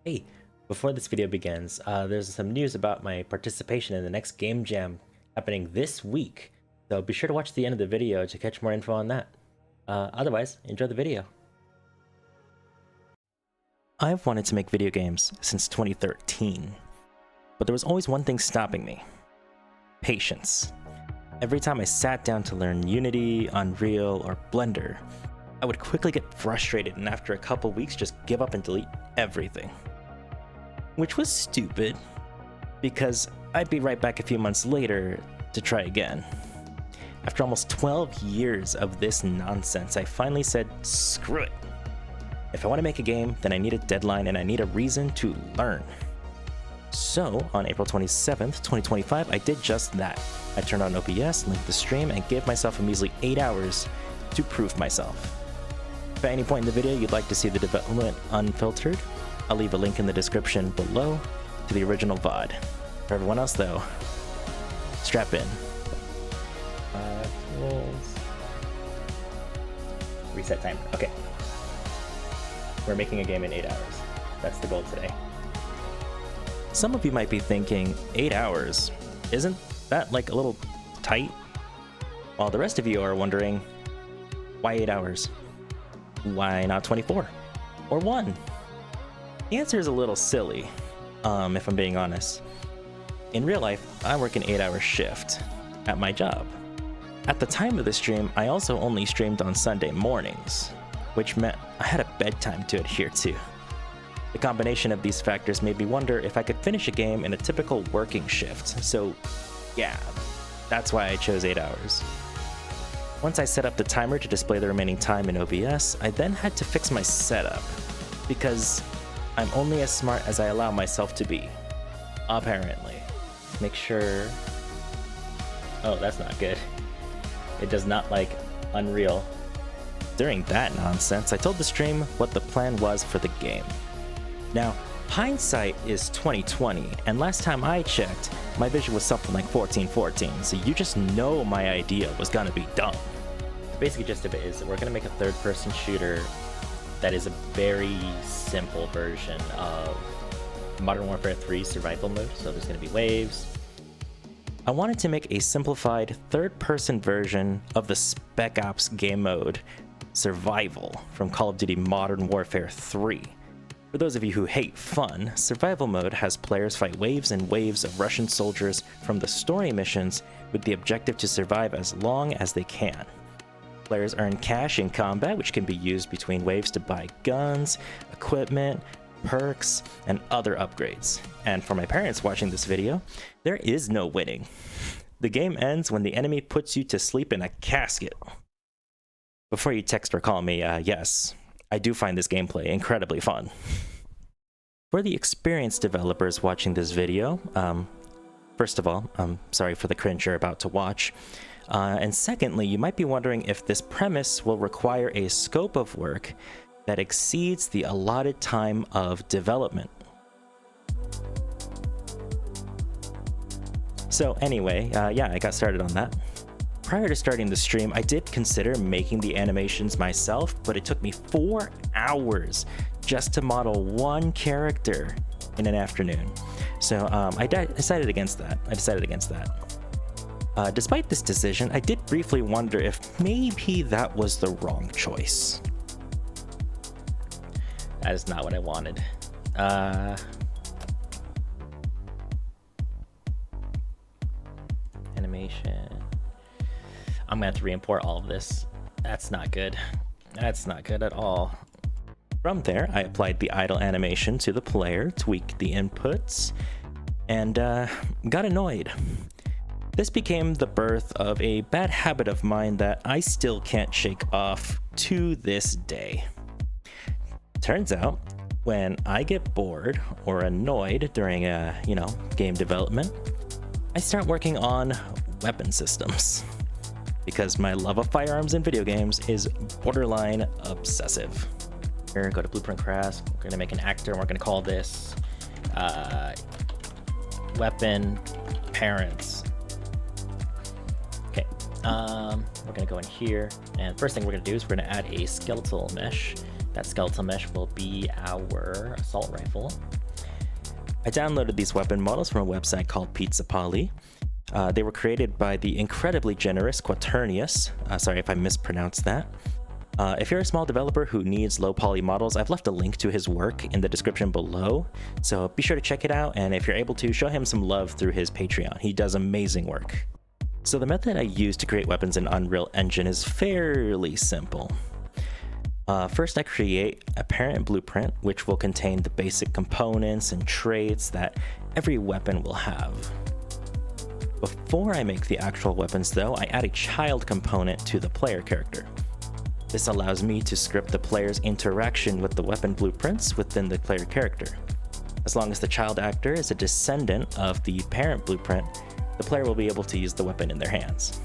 Hey, before this video begins, there's some news about my participation in the next game jam happening this week, so be sure to watch the end of the video to catch more info on that. Otherwise, enjoy the video. I've wanted to make video games since 2013, but there was always one thing stopping me: patience. Every time I sat down to learn Unity, Unreal, or Blender, I would quickly get frustrated and after a couple weeks just give up and delete everything. Which was stupid, because I'd be right back a few months later to try again. After almost 12 years of this nonsense, I finally said, screw it. If I want to make a game, then I need a deadline and I need a reason to learn. So, on April 27th, 2025, I did just that. I turned on OBS, linked the stream, and gave myself a measly 8 hours to prove myself. If at any point in the video you'd like to see the development unfiltered, I'll leave a link in the description below to the original VOD. For everyone else though, strap in. Reset timer. Okay. We're making a game in 8 hours. That's the goal today. Some of you might be thinking, 8 hours? Isn't that like a little tight? While the rest of you are wondering, why 8 hours? Why not 24? Or 1? The answer is a little silly, if I'm being honest. In real life, I work an 8-hour shift at my job. At the time of the stream, I also only streamed on Sunday mornings, which meant I had a bedtime to adhere to. The combination of these factors made me wonder if I could finish a game in a typical working shift, so yeah, that's why I chose 8 hours. Once I set up the timer to display the remaining time in OBS, I then had to fix my setup, because I'm only as smart as I allow myself to be. Apparently. Make sure... Oh, that's not good. It does not like Unreal. During that nonsense, I told the stream what the plan was for the game. Now, hindsight is 2020, and last time I checked, my vision was something like 1414, so you just know my idea was gonna be dumb. The basic gist of it is that we're gonna make a third-person shooter that is a very simple version of Modern Warfare 3 survival mode, so there's going to be waves. I wanted to make a simplified third-person version of the Spec Ops game mode, Survival, from Call of Duty Modern Warfare 3. For those of you who hate fun, survival mode has players fight waves and waves of Russian soldiers from the story missions with the objective to survive as long as they can. Players earn cash in combat, which can be used between waves to buy guns, equipment, perks, and other upgrades. And for my parents watching this video, there is no winning. The game ends when the enemy puts you to sleep in a casket. Before you text or call me, yes, I do find this gameplay incredibly fun. For the experienced developers watching this video, first of all, I'm sorry for the cringe you're about to watch. And secondly, you might be wondering if this premise will require a scope of work that exceeds the allotted time of development. So anyway, yeah, I got started on that. Prior to starting the stream, I did consider making the animations myself, but it took me 4 hours just to model one character in an afternoon. So I decided against that. Despite this decision, I did briefly wonder if maybe that was the wrong choice. That is not what I wanted. Animation. I'm gonna have to re-import all of this. That's not good. That's not good at all. From there, I applied the idle animation to the player, tweaked the inputs, and got annoyed. This became the birth of a bad habit of mine that I still can't shake off to this day. Turns out, when I get bored or annoyed during game development, I start working on weapon systems. Because my love of firearms in video games is borderline obsessive. Here, go to Blueprint Craft. We're gonna make an actor, and we're gonna call this Weapon Parents. We're gonna go in here, and first thing we're gonna do is we're gonna add a skeletal mesh That skeletal mesh will be our assault rifle. I downloaded these weapon models from a website called Pizza Polly. They were created by the incredibly generous Quaternius. Sorry if I mispronounced that. If you're a small developer who needs low poly models, I've left a link to his work in the description below, so be sure to check it out, and if you're able to, show him some love through his Patreon. He does amazing work. So the method I use to create weapons in Unreal Engine is fairly simple. First, I create a parent blueprint, which will contain the basic components and traits that every weapon will have. Before I make the actual weapons though, I add a child component to the player character. This allows me to script the player's interaction with the weapon blueprints within the player character. As long as the child actor is a descendant of the parent blueprint, the player will be able to use the weapon in their hands.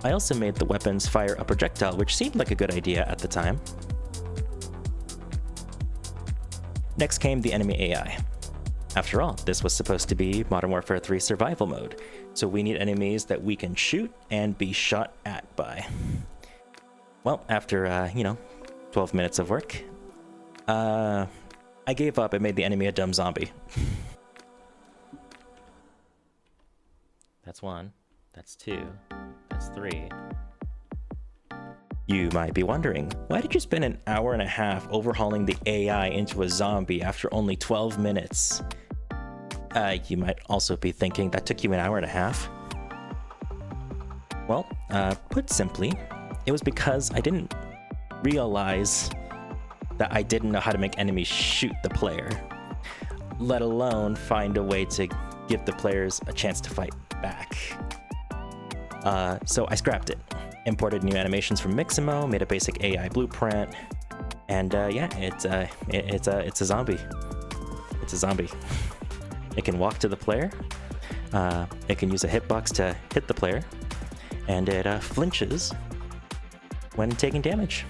I also made the weapons fire a projectile, which seemed like a good idea at the time. Next came the enemy AI. After all, this was supposed to be Modern Warfare 3 survival mode, so we need enemies that we can shoot and be shot at by. Well, after, 12 minutes of work, I gave up and made the enemy a dumb zombie. That's 1, that's 2, that's 3. You might be wondering, why did you spend an hour and a half overhauling the AI into a zombie after only 12 minutes? You might also be thinking that took you an hour and a half. Well, put simply, it was because I didn't realize that I didn't know how to make enemies shoot the player, let alone find a way to give the players a chance to fight back. So I scrapped it, imported new animations from Mixamo, made a basic AI blueprint, and it's a zombie. It's a zombie. It can walk to the player, it can use a hitbox to hit the player, and it flinches when taking damage.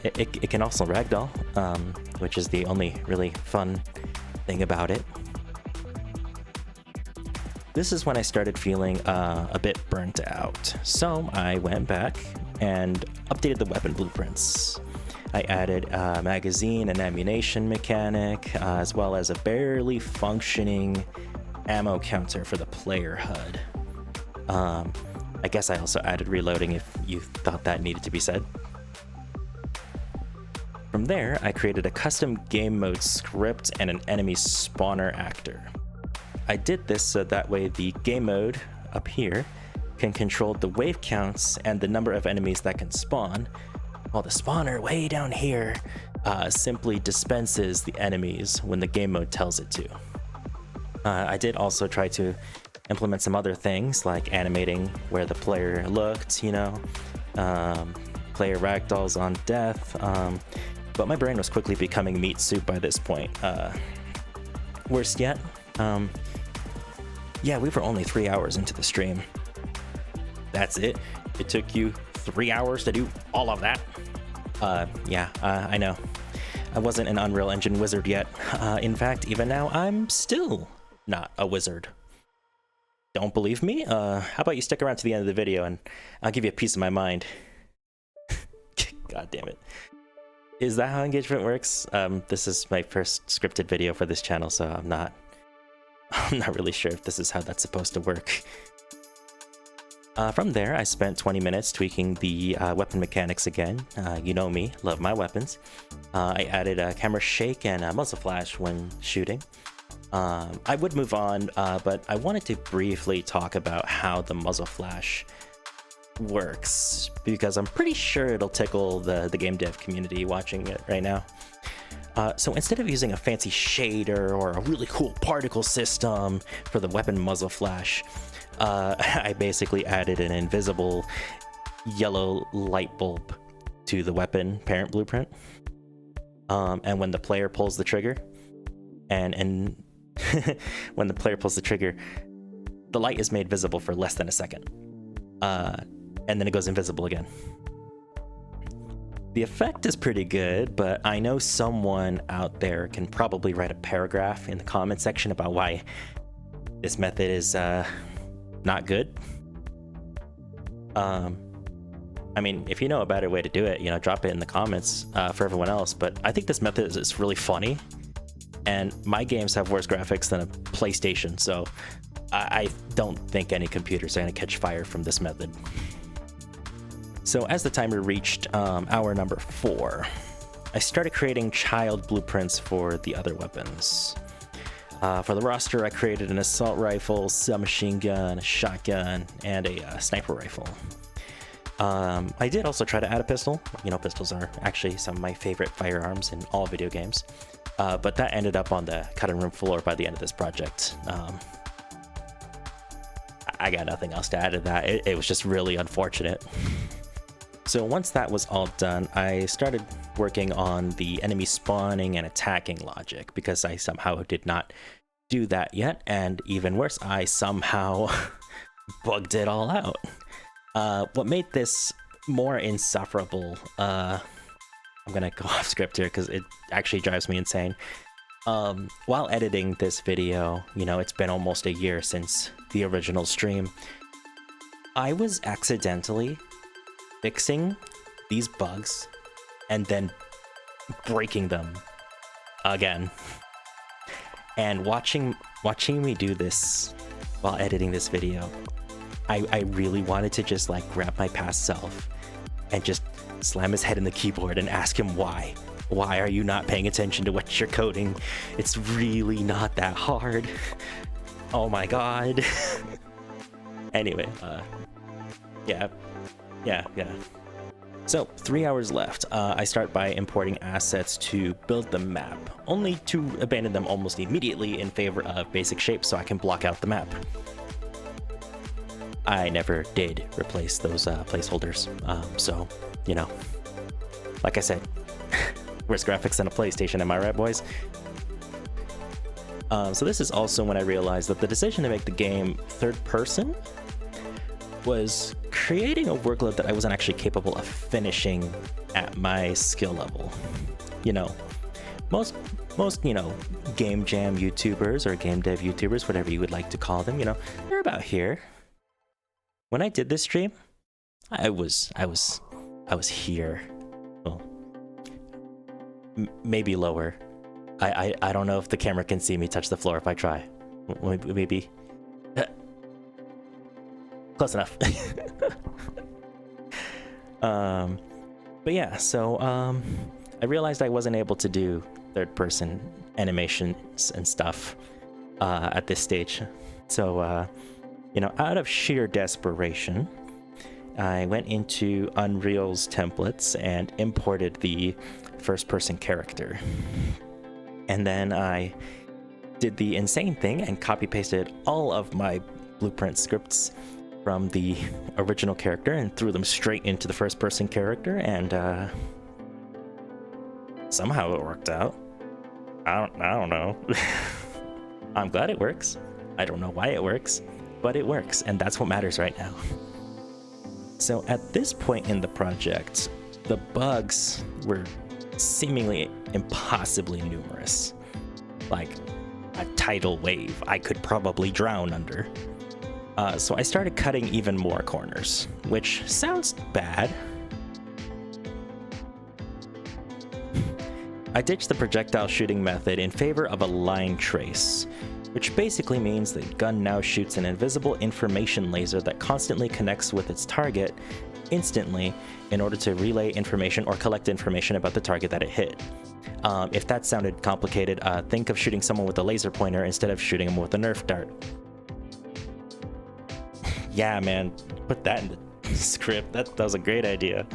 It can also ragdoll, which is the only really fun thing about it. This is when I started feeling a bit burnt out, so I went back and updated the weapon blueprints. I added a magazine and ammunition mechanic, as well as a barely functioning ammo counter for the player HUD. I guess I also added reloading if you thought that needed to be said. From there, I created a custom game mode script and an enemy spawner actor. I did this so that way the game mode up here can control the wave counts and the number of enemies that can spawn, while the spawner way down here simply dispenses the enemies when the game mode tells it to. I did also try to implement some other things like animating where the player looked, player ragdolls on death, but my brain was quickly becoming meat soup by this point. Worst yet, we were only 3 hours into the stream. That's it? It took you 3 hours to do all of that? I know. I wasn't an Unreal Engine wizard yet. In fact, even now, I'm still not a wizard. Don't believe me? How about you stick around to the end of the video and I'll give you a piece of my mind. God damn it. Is that how engagement works? This is my first scripted video for this channel, so I'm not really sure if this is how that's supposed to work. From there, I spent 20 minutes tweaking the weapon mechanics again. You know me, love my weapons. I added a camera shake and a muzzle flash when shooting. I would move on, but I wanted to briefly talk about how the muzzle flash works, because I'm pretty sure it'll tickle the game dev community watching it right now. So instead of using a fancy shader or a really cool particle system for the weapon muzzle flash, I basically added an invisible yellow light bulb to the weapon parent blueprint. And when the player pulls the trigger, and when the player pulls the trigger, the light is made visible for less than a second. And then it goes invisible again. The effect is pretty good, but I know someone out there can probably write a paragraph in the comment section about why this method is not good. I I mean, if you know a better way to do it, drop it in the comments for everyone else. But I think this method is really funny, and my games have worse graphics than a PlayStation, so I don't think any computers are going to catch fire from this method. So as the timer reached hour number 4, I started creating child blueprints for the other weapons. For the roster, I created an assault rifle, submachine gun, a shotgun, and a sniper rifle. I did also try to add a pistol. Pistols are actually some of my favorite firearms in all video games. But that ended up on the cutting room floor by the end of this project. I got nothing else to add to that. It was just really unfortunate. So once that was all done, I started working on the enemy spawning and attacking logic, because I somehow did not do that yet, and even worse, I somehow bugged it all out. What made this more insufferable, I'm gonna go off script here because it actually drives me insane. While editing this video, it's been almost a year since the original stream, I was accidentally fixing these bugs and then breaking them again. And watching me do this while editing this video, I really wanted to just grab my past self and just slam his head in the keyboard and ask him why. Why are you not paying attention to what you're coding? It's really not that hard. Oh my god. Anyway, yeah. So 3 hours left. I start by importing assets to build the map, only to abandon them almost immediately in favor of basic shapes so I can block out the map. I never did replace those placeholders, so, like I said, worse graphics than a PlayStation, am I right, boys? So this is also when I realized that the decision to make the game third person was creating a workload that I wasn't actually capable of finishing at my skill level. Most game jam YouTubers or game dev YouTubers, whatever you would like to call them, they're about here. When I did this stream, I was here. Well, maybe lower. I don't know if the camera can see me touch the floor if I try. Maybe. Close enough. But yeah, so I realized I wasn't able to do third-person animations and stuff at this stage. So, out of sheer desperation, I went into Unreal's templates and imported the first-person character. And then I did the insane thing and copy-pasted all of my blueprint scripts from the original character and threw them straight into the first-person character, and somehow it worked out. I don't know. I'm glad it works. I don't know why it works, but it works, and that's what matters right now. So at this point in the project, the bugs were seemingly impossibly numerous. Like a tidal wave I could probably drown under. So I started cutting even more corners, which sounds bad. I ditched the projectile shooting method in favor of a line trace, which basically means the gun now shoots an invisible information laser that constantly connects with its target instantly in order to relay information or collect information about the target that it hit. If that sounded complicated, think of shooting someone with a laser pointer instead of shooting them with a Nerf dart. Yeah, man, put that in the script. That was a great idea.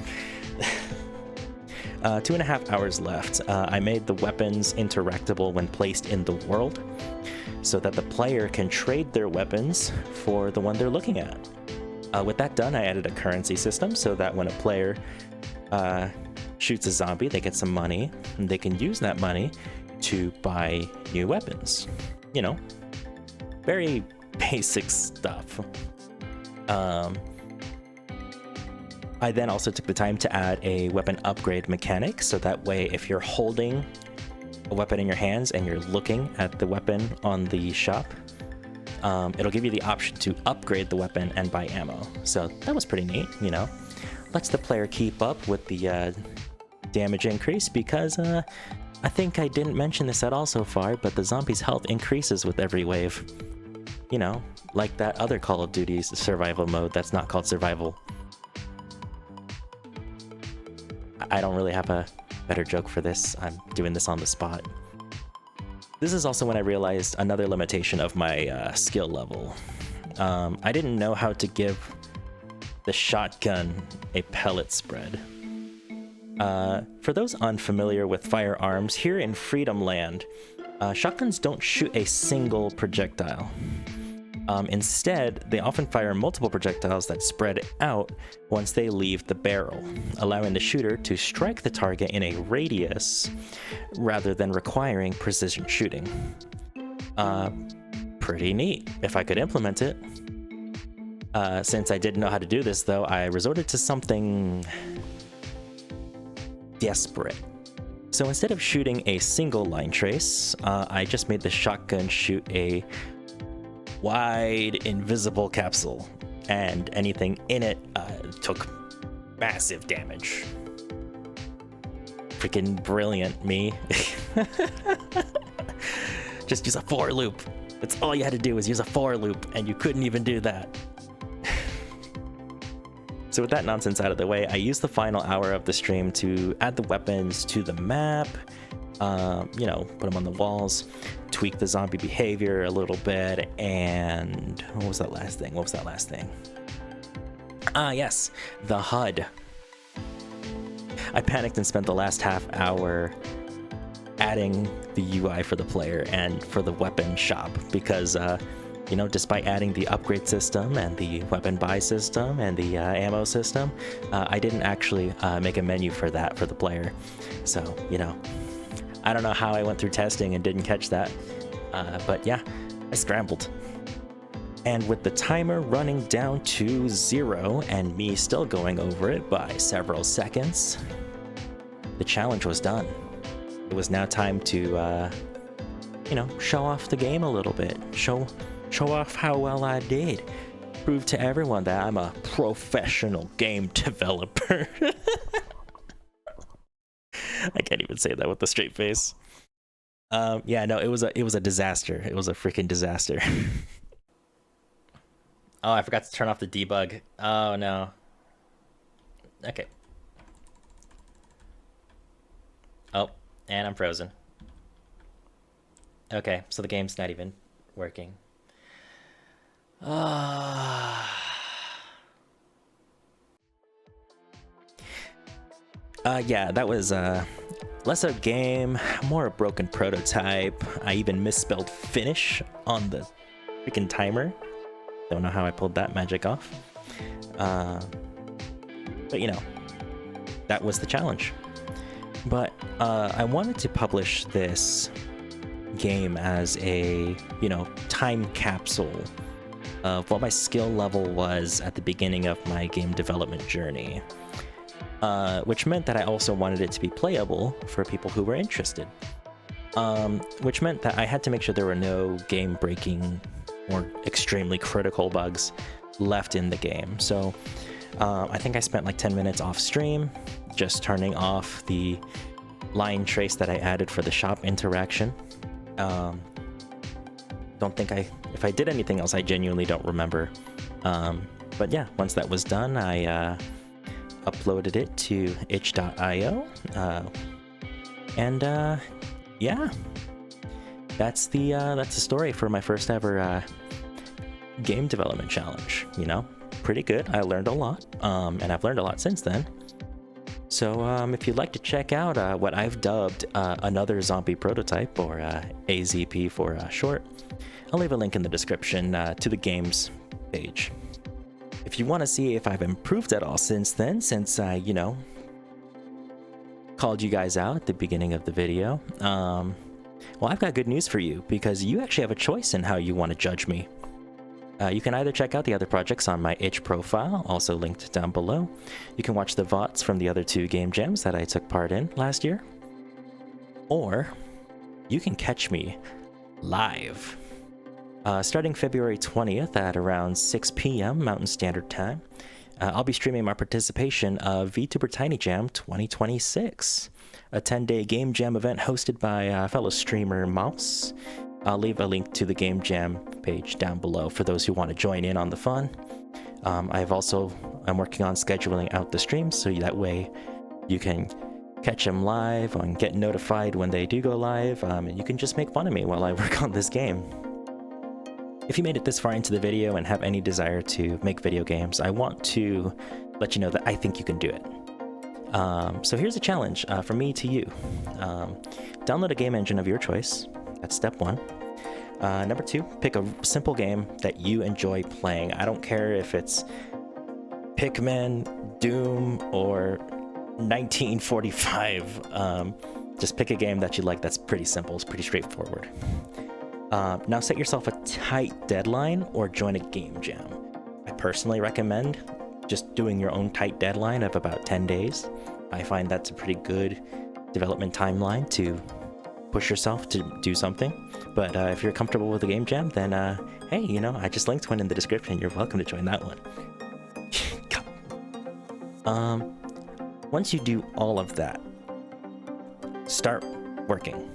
2.5 hours left. I made the weapons interactable when placed in the world, so that the player can trade their weapons for the one they're looking at. With that done, I added a currency system so that when a player shoots a zombie, they get some money, and they can use that money to buy new weapons. Very basic stuff. I then also took the time to add a weapon upgrade mechanic, so that way if you're holding a weapon in your hands and you're looking at the weapon on the shop, it'll give you the option to upgrade the weapon and buy ammo. So that was pretty neat, lets the player keep up with the damage increase because I think I didn't mention this at all so far, but the zombie's health increases with every wave. You know, like that other Call of Duty's survival mode that's not called survival. I don't really have a better joke for this. I'm doing this on the spot. This is also when I realized another limitation of my skill level. I didn't know how to give the shotgun a pellet spread. For those unfamiliar with firearms, here in Freedom Land, shotguns don't shoot a single projectile. Instead, they often fire multiple projectiles that spread out once they leave the barrel, allowing the shooter to strike the target in a radius rather than requiring precision shooting. Pretty neat, if I could implement it. Since I didn't know how to do this, though, I resorted to something desperate. So instead of shooting a single line trace, I just made the shotgun shoot a wide invisible capsule, and anything in it took massive damage. Freaking brilliant, me. Just use a for loop. That's all you had to do, was use a for loop, and you couldn't even do that. So with that nonsense out of the way, I used the final hour of the stream to add the weapons to the map, you know, put them on the walls, tweak the zombie behavior a little bit, and what was that last thing? Ah, yes, the HUD. I panicked and spent the last half hour adding the UI for the player and for the weapon shop because, you know, despite adding the upgrade system and the weapon buy system and the ammo system, I didn't actually make a menu for that for the player. So, you know, I don't know how I went through testing and didn't catch that, but yeah, I scrambled. And with the timer running down to 0 and me still going over it by several seconds, the challenge was done. It was now time to, you know, show off the game a little bit. Show off how well I did. Prove to everyone that I'm a professional game developer. I can't even say that with a straight face. Yeah, no, it was a disaster. It was a freaking disaster. Oh, I forgot to turn off the debug. Oh no. Okay. Oh, and I'm frozen. Okay, so the game's not even working. Yeah, that was less a game, more a broken prototype. I even misspelled finish on the freaking timer. Don't know how I pulled that magic off. But you know, that was the challenge. But I wanted to publish this game as a, you know, time capsule of what my skill level was at the beginning of my game development journey. Which meant that I also wanted it to be playable for people who were interested. Which meant that I had to make sure there were no game-breaking or extremely critical bugs left in the game. So I think I spent like 10 minutes off stream just turning off the line trace that I added for the shop interaction. Don't think if I did anything else, I genuinely don't remember. But yeah, once that was done, I uploaded it to itch.io. Yeah, that's the story for my first ever game development challenge. You know, pretty good. I learned a lot, and I've learned a lot since then. So if you'd like to check out what I've dubbed another zombie prototype, or AZP for short, I'll leave a link in the description to the games page. If you want to see if I've improved at all since then, since I, you know, called you guys out at the beginning of the video, well, I've got good news for you, because you actually have a choice in how you want to judge me. You can either check out the other projects on my itch profile, also linked down below. You can watch the VODs from the other 2 game jams that I took part in last year. Or you can catch me live. Starting February 20th at around 6 p.m. Mountain Standard Time, I'll be streaming my participation of VTuber Tiny Jam 2026, a 10-day game jam event hosted by fellow streamer Mouse. I'll leave a link to the game jam page down below for those who want to join in on the fun. I'm working on scheduling out the streams so that way you can catch them live and get notified when they do go live, and you can just make fun of me while I work on this game. If you made it this far into the video and have any desire to make video games, I want to let you know that I think you can do it. So here's a challenge from me to you. Download a game engine of your choice. That's step 1. Number 2, pick a simple game that you enjoy playing. I don't care if it's Pikmin, Doom, or 1945. Just pick a game that you like that's pretty simple, it's pretty straightforward. Now set yourself a tight deadline or join a game jam. I personally recommend just doing your own tight deadline of about 10 days. I find that's a pretty good development timeline to push yourself to do something. But if you're comfortable with a game jam, then hey, you know, I just linked one in the description. You're welcome to join that one. Once you do all of that, start working.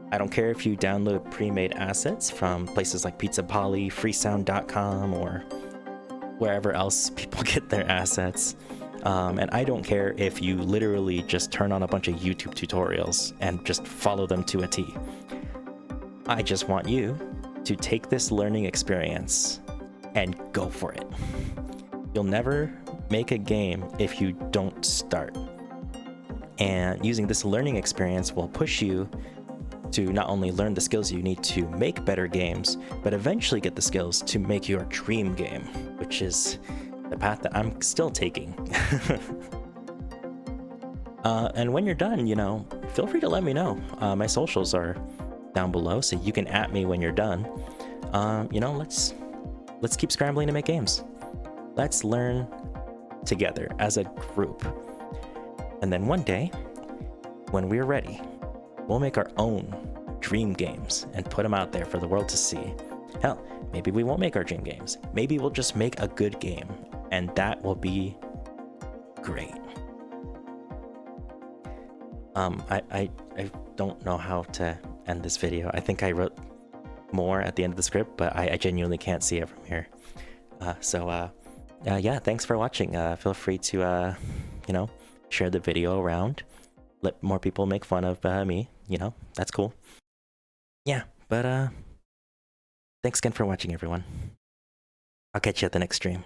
I don't care if you download pre-made assets from places like Pizza Poly, freesound.com, or wherever else people get their assets. And I don't care if you literally just turn on a bunch of YouTube tutorials and just follow them to a T. I just want you to take this learning experience and go for it. You'll never make a game if you don't start. And using this learning experience will push you to not only learn the skills you need to make better games, but eventually get the skills to make your dream game, which is the path that I'm still taking. And when you're done, you know, feel free to let me know. My socials are down below, so you can @ me when you're done. You know, let's keep scrambling to make games. Let's learn together as a group. And then one day, when we're ready, we'll make our own dream games and put them out there for the world to see. Hell, maybe we won't make our dream games. Maybe we'll just make a good game, and that will be great. I don't know how to end this video. I think I wrote more at the end of the script, but I genuinely can't see it from here. Yeah, thanks for watching. Feel free to, you know, share the video around. Let more people make fun of me, you know, that's cool. Yeah, but thanks again for watching, everyone. I'll catch you at the next stream.